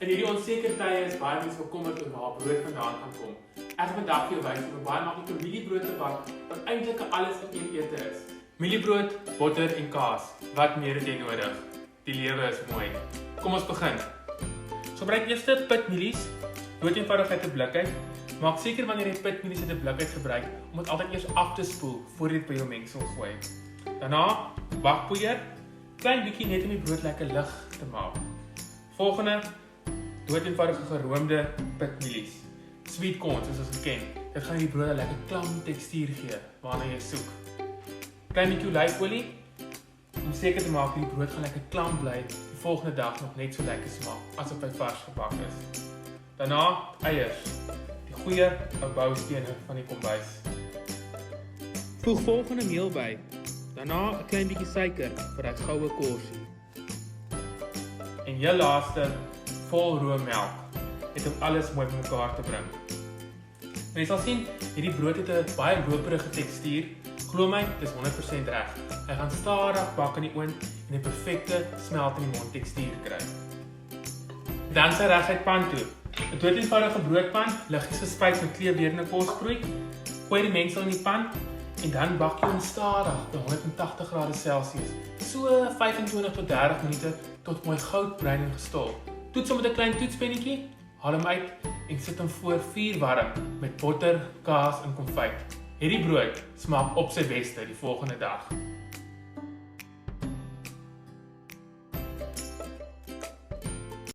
In hierdie onseker tye is baie mense bekommerd oor waar brood vandaan gaan kom. Ek gaan vandag vir jou wys hoe om 'n baie maklike mieliebrood te bak wat eintlik 'n alles in een ete is. Mieliebrood, botter en kaas. Wat meer het jy nodig? Die lewe is mooi. Kom ons begin. So gebruik eers pitmielies, dood-eenvoudig uit 'n blik uit. Maak seker wanneer jy pitmielies uit 'n blik uit gebruik om dit altyd eers af te spoel voor jy dit by jou mengsel gooi. Daarna bakpoeier, klein bietjie net om die brood lekker lig te maak. Volgende, dood-eenvoudige geroomde pitmielies. Sweet corn soos ons ken. Dit gaan die brood 'n lekker klam tekstuur gee waarna jy soek. Klein bietjie olyfolie om seker te maak die brood gaan lekker klam bly die volgende dag nog net so lekker smaak asof hy vars gebak is. Daarna eiers, die goeie ou boustene van die kombuis. Voeg volgende meel by. Daarna 'n klein bietjie suiker vir daai goue korsie. En heel laaste, vol roommelk. Net om alles mooi bymekaar te bring. En jy sal sien, hierdie brood het 'n baie roperige tekstuur. Glo my, dit is 100% reg. Hy gaan stadig bak in die oond en 'n perfekte smelt in die mond tekstuur kry. Dan sy reguit pan toe. 'n dood-eenvoudige broodpan, liggies gespuit met kleurweerende kosbroei. Gooi die mengsel in die pan en dan bak jy hom stadig by 180 grade Celsius. So 25 tot 30 minute tot mooi goudbruin en gestol. Toets hom met 'n klein toetspennetjie, haal hom uit en sit hom voor vuur warm met botter, kaas en konfyt. Hierdie brood smaak op sy beste die volgende dag.